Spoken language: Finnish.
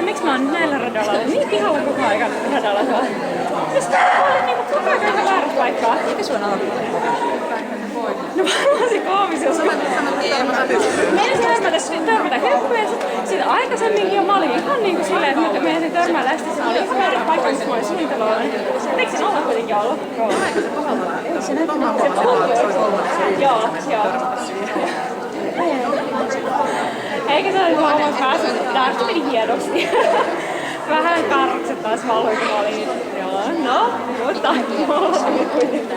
Miksi mä oon näillä radalla ollut niin pihalla koko ajan radalla tuolla? Mistä mä olen niinku koko ajan väärässä paikkaa? Mikä sun on? No varmaan se koomisuus. Meinasin törmätä hyppyyn ja sit aikaisemminkin jo mä olin ihan niinku silleen, että meinasin törmää lästissä. Mä olin ihan väärässä paikkaa, missä mä olin suunnitellut. Eikö siinä olla kuitenkin ollut? Joo. Aika se kohdalla? Ei se näyttänyt. Joo. Eikä se olisi vaan päässyt, tästä meni hienoksi. Vähän karrukset taas valui, kun mä olin. Joo, no, mutta mulla oli kuitenkin.